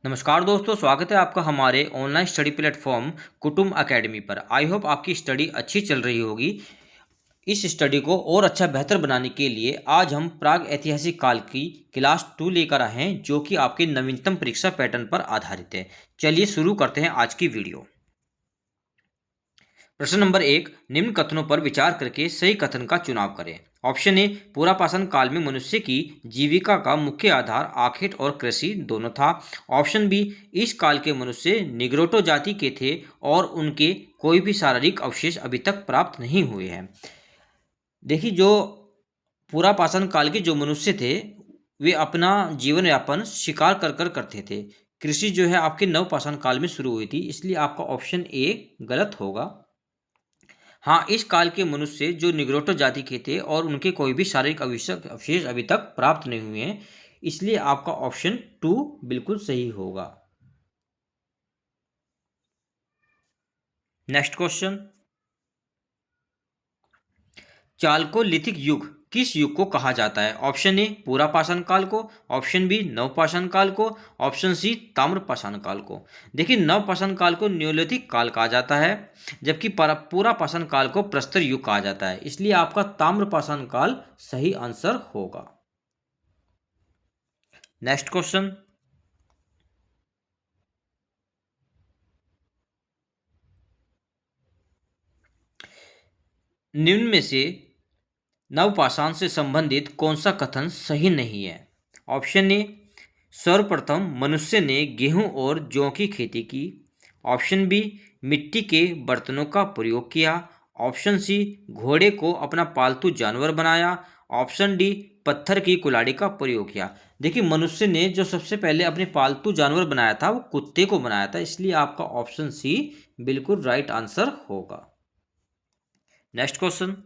नमस्कार दोस्तों, स्वागत है आपका हमारे ऑनलाइन स्टडी प्लेटफॉर्म कुटुंब एकेडमी पर। आई होप आपकी स्टडी अच्छी चल रही होगी। इस स्टडी को और अच्छा बेहतर बनाने के लिए आज हम प्राग ऐतिहासिक काल की क्लास 2 लेकर आए हैं, जो कि आपके नवीनतम परीक्षा पैटर्न पर आधारित है। चलिए शुरू करते हैं आज की वीडियो। प्रश्न नंबर 1, निम्न कथनों पर विचार करके सही कथन का चुनाव करें। ऑप्शन ए, पुरापाषाण काल में मनुष्य की जीविका का मुख्य आधार आखेट और कृषि दोनों था। ऑप्शन बी, इस काल के मनुष्य निग्रोटो जाति के थे और उनके कोई भी शारीरिक अवशेष अभी तक प्राप्त नहीं हुए हैं। देखिए, जो पुरापाषाण काल के जो मनुष्य थे, वे अपना जीवन यापन शिकार कर कर करते थे। कृषि जो है आपके नवपाषाण काल में शुरू हुई थी, इसलिए आपका ऑप्शन ए गलत होगा। हाँ, इस काल के मनुष्य जो निग्रोटो जाति के थे और उनके कोई भी शारीरिक अवशेष अभी तक प्राप्त नहीं हुए हैं, इसलिए आपका ऑप्शन 2 बिल्कुल सही होगा। नेक्स्ट क्वेश्चन, चालकोलिथिक युग किस युग को कहा जाता है? ऑप्शन ए, पुरापाषाण काल को। ऑप्शन बी, नवपाषाण काल को। ऑप्शन सी, ताम्रपाषाण काल को। देखिए, नवपाषाण काल को न्योलिथिक काल कहा जाता है, जबकि पुरापाषाण काल को प्रस्तर युग कहा जाता है, इसलिए आपका ताम्रपाषाण काल सही आंसर होगा। नेक्स्ट क्वेश्चन, निम्न में से नवपाषाण से संबंधित कौन सा कथन सही नहीं है? ऑप्शन ए, सर्वप्रथम मनुष्य ने गेहूं और जौ की खेती की। ऑप्शन बी, मिट्टी के बर्तनों का प्रयोग किया। ऑप्शन सी, घोड़े को अपना पालतू जानवर बनाया। ऑप्शन डी, पत्थर की कुल्हाड़ी का प्रयोग किया। देखिए, मनुष्य ने जो सबसे पहले अपने पालतू जानवर बनाया था वो कुत्ते को बनाया था, इसलिए आपका ऑप्शन सी बिल्कुल राइट आंसर होगा। नेक्स्ट क्वेश्चन,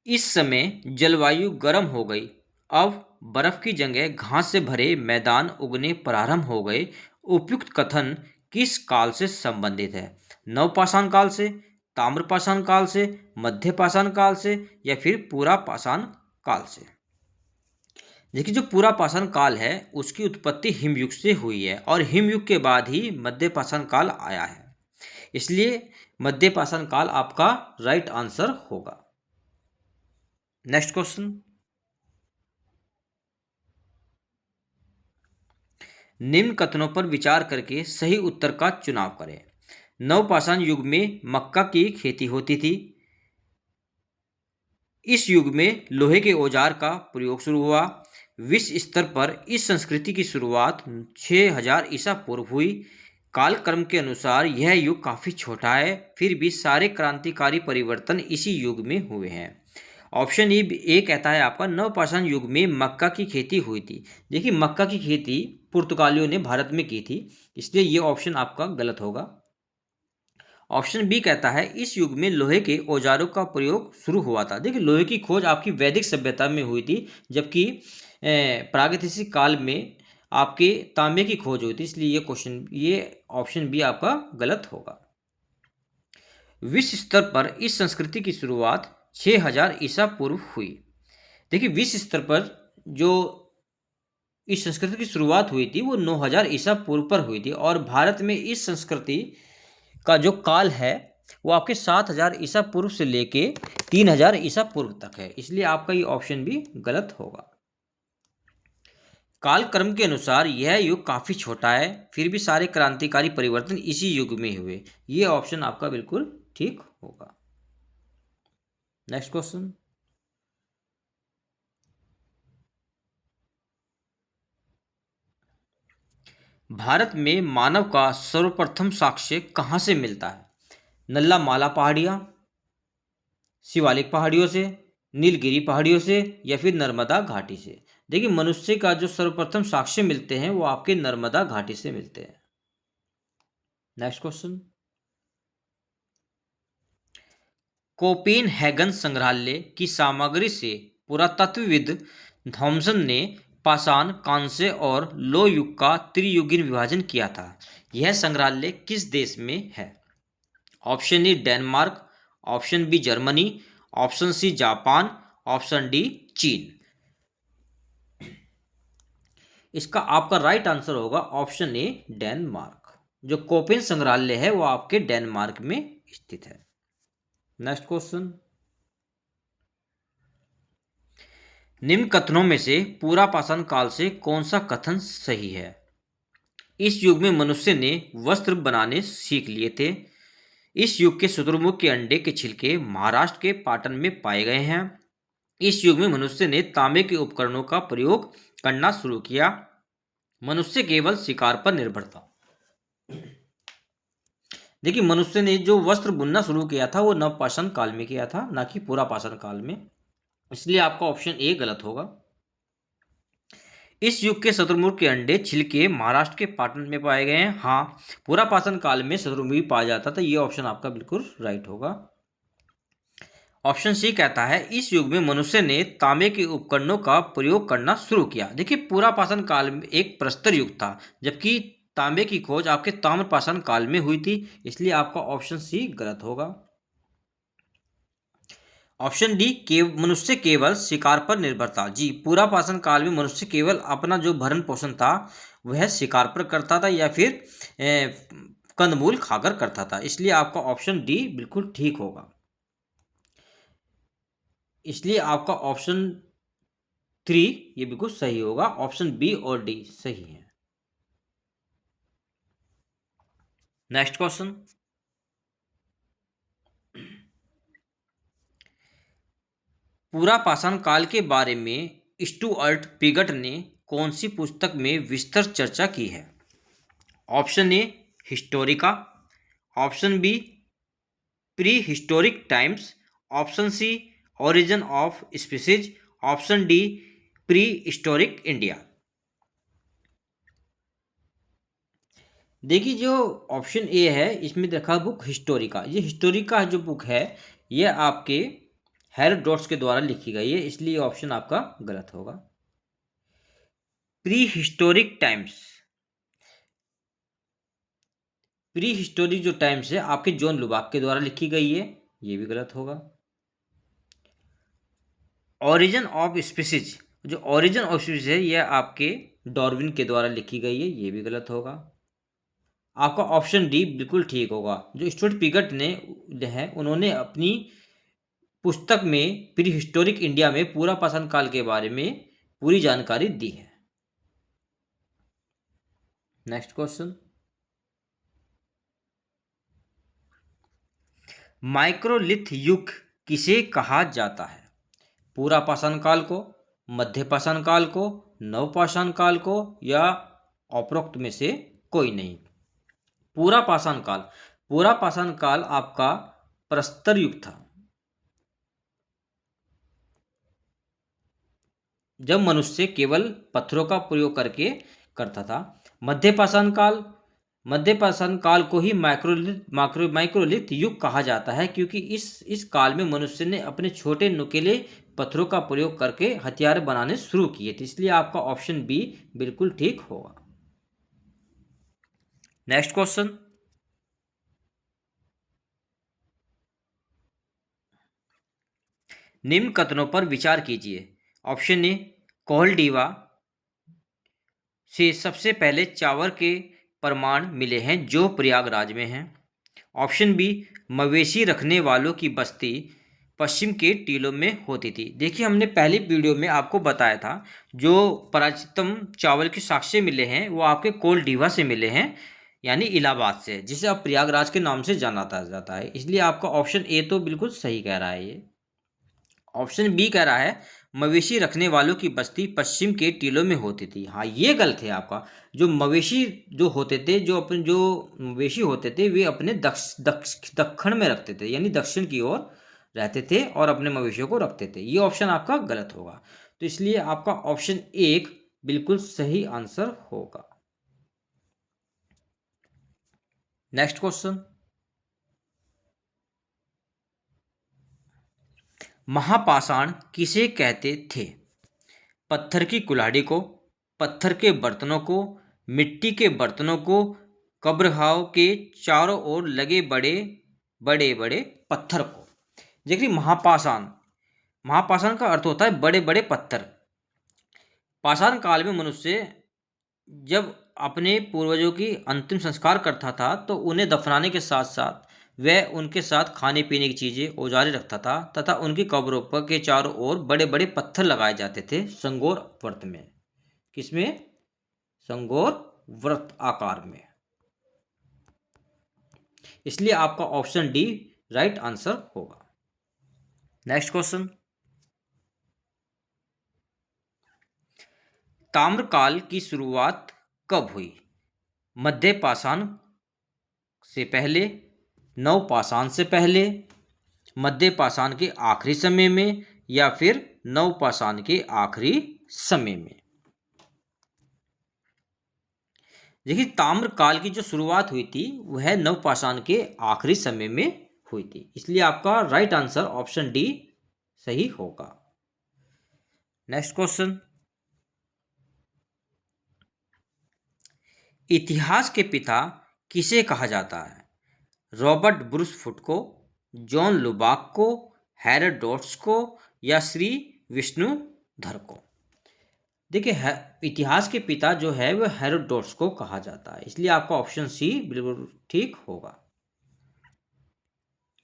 इस समय जलवायु गर्म हो गई, अब बर्फ की जगह घास से भरे मैदान उगने प्रारंभ हो गए। उपयुक्त कथन किस काल से संबंधित है? नवपाषाण काल से, ताम्रपाषाण काल से, मध्यपाषाण काल से या फिर पुरापाषाण काल से? देखिए, जो पुरापाषाण काल है उसकी उत्पत्ति हिमयुग से हुई है और हिमयुग के बाद ही मध्यपाषाण काल आया है, इसलिए मध्यपाषाण काल आपका राइट आंसर होगा। नेक्स्ट क्वेश्चन, निम्न कथनों पर विचार करके सही उत्तर का चुनाव करें। नवपाषाण युग में मक्का की खेती होती थी। इस युग में लोहे के औजार का प्रयोग शुरू हुआ। विश्व स्तर पर इस संस्कृति की शुरुआत 6000 ईसा पूर्व हुई। कालक्रम के अनुसार यह युग काफ़ी छोटा है, फिर भी सारे क्रांतिकारी परिवर्तन इसी युग में हुए हैं। ऑप्शन ए कहता है आपका नवपाषाण युग में मक्का की खेती हुई थी। देखिए, मक्का की खेती पुर्तगालियों ने भारत में की थी, इसलिए ये ऑप्शन आपका गलत होगा। ऑप्शन बी कहता है इस युग में लोहे के औजारों का प्रयोग शुरू हुआ था। देखिए, लोहे की खोज आपकी वैदिक सभ्यता में हुई थी, जबकि प्रागैतिहासिक काल में आपके तांबे की खोज हुई थी, इसलिए ये ऑप्शन बी आपका गलत होगा। विश्व स्तर पर इस संस्कृति की शुरुआत 6000 ईसा पूर्व हुई। देखिए, विश्व स्तर पर जो इस संस्कृति की शुरुआत हुई थी वो 9000 ईसा पूर्व पर हुई थी और भारत में इस संस्कृति का जो काल है वो आपके 7000 ईसा पूर्व से लेके 3000 ईसा पूर्व तक है, इसलिए आपका ये ऑप्शन भी गलत होगा। कालक्रम के अनुसार यह युग काफ़ी छोटा है, फिर भी सारे क्रांतिकारी परिवर्तन इसी युग में हुए। ये ऑप्शन आपका बिल्कुल ठीक होगा। नेक्स्ट क्वेश्चन, भारत में मानव का सर्वप्रथम साक्ष्य कहाँ से मिलता है? नल्ला माला पहाड़ियाँ, शिवालिक पहाड़ियों से, नीलगिरी पहाड़ियों से या फिर नर्मदा घाटी से? देखिए, मनुष्य का जो सर्वप्रथम साक्ष्य मिलते हैं वो आपके नर्मदा घाटी से मिलते हैं। नेक्स्ट क्वेश्चन, कोपेनहेगन संग्रहालय की सामग्री से पुरातत्वविद थॉमसन ने पाषाण, कांस्य और लोह युग का त्रियुगीन विभाजन किया था। यह संग्रहालय किस देश में है? Option A Denmark, option B Germany, option C Japan, option D चीन। इसका आपका राइट आंसर होगा ऑप्शन ए डेनमार्क। जो कोपेन संग्रहालय है वो आपके डेनमार्क में स्थित है। नेक्स्ट क्वेश्चन, निम्न कथनों में से पूरा पाषाण काल से कौन सा कथन सही है? इस युग में मनुष्य ने वस्त्र बनाने सीख लिए थे। इस युग के शुतुरमुर्ग के अंडे के छिलके महाराष्ट्र के पाटन में पाए गए हैं। इस युग में मनुष्य ने तांबे के उपकरणों का प्रयोग करना शुरू किया। मनुष्य केवल शिकार पर निर्भर था। देखिए, मनुष्य ने जो वस्त्र बुनना शुरू किया था वो नवपाषाण काल में किया था, ना कि पूरा पाषाण काल में। इसलिए आपका ऑप्शन ए गलत होगा। इस युग के शुतुरमुर्ग के अंडे छिलके महाराष्ट्र के पाटन में पाए गए हैं। हाँ, पूरा पाषाण काल में शुतुरमुर्ग पाया जाता था। ये ऑप्शन आपका बिल्कुल राइट होगा। ऑप्शन सी कहता है इस युग में मनुष्य ने तांबे के उपकरणों का प्रयोग करना शुरू किया। देखिए, पूरा पाषाण काल में एक प्रस्तर युग था, जबकि तांबे की खोज आपके ताम्र पाषाण काल में हुई थी। इसलिए आपका ऑप्शन सी गलत होगा। ऑप्शन डी मनुष्य केवल शिकार पर निर्भर था। जी, पूरा पाषाण काल में मनुष्य केवल अपना जो भरण पोषण था वह शिकार पर करता था या फिर कंदमूल खाकर करता था। इसलिए आपका ऑप्शन डी बिल्कुल ठीक होगा। इसलिए आपका ऑप्शन 3 ये बिल्कुल सही होगा। ऑप्शन बी और डी सही है। नेक्स्ट क्वेश्चन, पूरा पाषाण काल के बारे में स्टुअर्ट पिगट ने कौन सी पुस्तक में विस्तार चर्चा की है? Option A Historica, option B prehistoric times, option C origin of species, option D prehistoric India. देखिए, जो ऑप्शन ए है इसमें देखा बुक हिस्टोरिका। ये हिस्टोरिका जो बुक है ये आपके हेरोडोटस के द्वारा लिखी गई है। इसलिए ऑप्शन आपका गलत होगा। Pre historic times, pre historic जो टाइम्स है आपके जॉन लुबाक के द्वारा लिखी गई है। ये भी गलत होगा। ओरिजिन ऑफ स्पीसीज, जो ओरिजिन ऑफ स्पीसीज है यह आपके डार्विन के द्वारा लिखी गई है। ये भी गलत होगा। आपका ऑप्शन डी बिल्कुल ठीक होगा। जो स्टुअर्ट पिगट ने है उन्होंने अपनी पुस्तक में प्री हिस्टोरिक इंडिया में पूरा पाषाण काल के बारे में पूरी जानकारी दी है। नेक्स्ट क्वेश्चन, माइक्रोलिथ युग किसे कहा जाता है? पूरा पाषाण काल को, मध्य पाषाण काल को, नवपाषाण काल को या उपरोक्त में से कोई नहीं? पूरा पाषाण काल, पूरा पाषाण काल आपका प्रस्तर युग था, जब मनुष्य केवल पत्थरों का प्रयोग करके करता था। मध्य पाषाण काल, मध्य पाषाण काल को ही माइक्रोलिथ युग कहा जाता है, क्योंकि इस काल में मनुष्य ने अपने छोटे नुकीले पत्थरों का प्रयोग करके हथियार बनाने शुरू किए थे। इसलिए आपका ऑप्शन बी बिल्कुल ठीक होगा। नेक्स्ट क्वेश्चन, निम्न कथनों पर विचार कीजिए। ऑप्शन ए कोहलडीवा से सबसे पहले चावल के प्रमाण मिले हैं जो प्रयागराज में हैं। ऑप्शन बी मवेशी रखने वालों की बस्ती पश्चिम के टीलों में होती थी। देखिए, हमने पहली वीडियो में आपको बताया था जो प्राचीनतम चावल के साक्ष्य मिले हैं वो आपके कोलडीवा से मिले हैं, यानी इलाहाबाद से, जिसे अब प्रयागराज के नाम से जाना जाता है। इसलिए आपका ऑप्शन ए तो बिल्कुल सही कह रहा है। ये ऑप्शन बी कह रहा है मवेशी रखने वालों की बस्ती पश्चिम के टीलों में होती थी। हाँ, ये गलत है आपका। जो मवेशी जो होते थे, जो मवेशी होते थे वे अपने दक्षिण में रखते थे, यानी दक्षिण की ओर रहते थे और अपने मवेशियों को रखते थे। ये ऑप्शन आपका गलत होगा। तो इसलिए आपका ऑप्शन एक बिल्कुल सही आंसर होगा। नेक्स्ट क्वेश्चन, महापाषाण किसे कहते थे? पत्थर की कुल्हाड़ी को, पत्थर के बर्तनों को, मिट्टी के बर्तनों को, कब्रगाह के चारों ओर लगे बड़े बड़े बड़े पत्थर को। देखिए, महापाषाण, महापाषाण का अर्थ होता है बड़े बड़े पत्थर। पाषाण काल में मनुष्य जब अपने पूर्वजों की अंतिम संस्कार करता था तो उन्हें दफनाने के साथ साथ वह उनके साथ खाने पीने की चीजें औजारें रखता था तथा उनकी कब्रों पर के चारों ओर बड़े बड़े पत्थर लगाए जाते थे संगोर व्रत में। किसमें? संगोर व्रत आकार में। इसलिए आपका ऑप्शन डी राइट आंसर होगा। नेक्स्ट क्वेश्चन, ताम्रकाल की शुरुआत कब हुई? मध्य पाषाण से पहले, नवपाषाण से पहले, मध्य पाषाण के आखिरी समय में, या फिर नवपाषाण के आखिरी समय में? देखिए, ताम्रकाल की जो शुरुआत हुई थी वह नवपाषाण के आखिरी समय में हुई थी। इसलिए आपका राइट आंसर ऑप्शन डी सही होगा। नेक्स्ट क्वेश्चन, इतिहास के पिता किसे कहा जाता है? रॉबर्ट ब्रूस फुट को, जॉन लुबाक को, हेरोडोटस को, या श्री विष्णुधर को? देखिए, इतिहास के पिता जो है वह हेरोडोटस को कहा जाता है। इसलिए आपका ऑप्शन सी बिल्कुल ठीक होगा।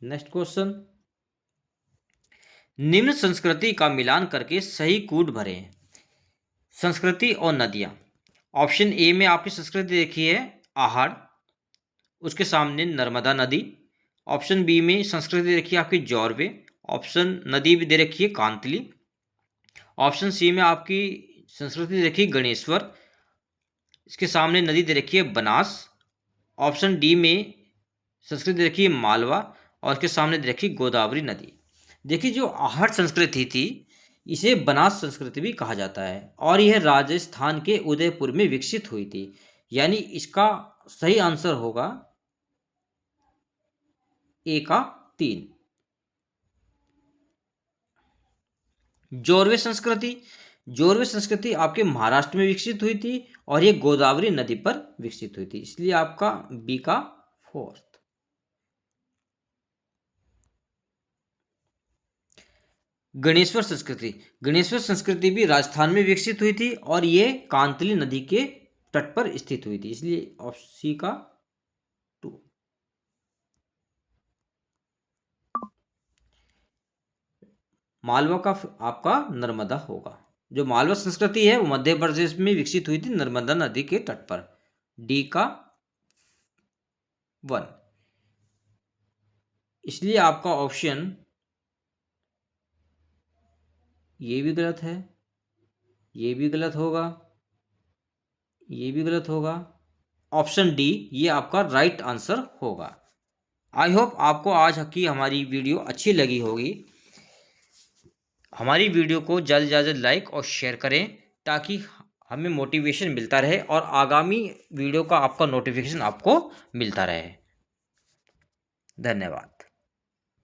नेक्स्ट क्वेश्चन, निम्न संस्कृति का मिलान करके सही कूट भरें। संस्कृति और नदियां। ऑप्शन ए में आपकी संस्कृति देखी है आहड़, उसके सामने नर्मदा नदी। ऑप्शन बी में संस्कृति देखी है आपकी जौरवे, ऑप्शन नदी भी दे रखी है कांतली। ऑप्शन सी में आपकी संस्कृति देखी गणेश्वर, इसके सामने नदी दे रखी है बनास। ऑप्शन डी में संस्कृति दे रखी है मालवा और इसके सामने दे रखी गोदावरी नदी। देखिए, जो आहड़ संस्कृति थी इसे बनास संस्कृति भी कहा जाता है और यह राजस्थान के उदयपुर में विकसित हुई थी। यानी इसका सही आंसर होगा ए का 3। जोरवे संस्कृति। जोरवे संस्कृति आपके महाराष्ट्र में विकसित हुई थी और यह गोदावरी नदी पर विकसित हुई थी। इसलिए आपका बी का 4। गणेश्वर संस्कृति। गणेश्वर संस्कृति भी राजस्थान में विकसित हुई थी और ये कांतली नदी के तट पर स्थित हुई थी। इसलिए ऑप्शन सी का 2। मालवा का आपका नर्मदा होगा। जो मालवा संस्कृति है वो मध्य प्रदेश में विकसित हुई थी नर्मदा नदी के तट पर। डी का 1। इसलिए आपका ऑप्शन ये भी गलत है, ये भी गलत होगा, ये भी गलत होगा। ऑप्शन डी ये आपका राइट आंसर होगा। आई होप आपको आज की हमारी वीडियो अच्छी लगी होगी। हमारी वीडियो को ज़्यादा से ज़्यादा लाइक और शेयर करें ताकि हमें मोटिवेशन मिलता रहे और आगामी वीडियो का आपका नोटिफिकेशन आपको मिलता रहे। धन्यवाद।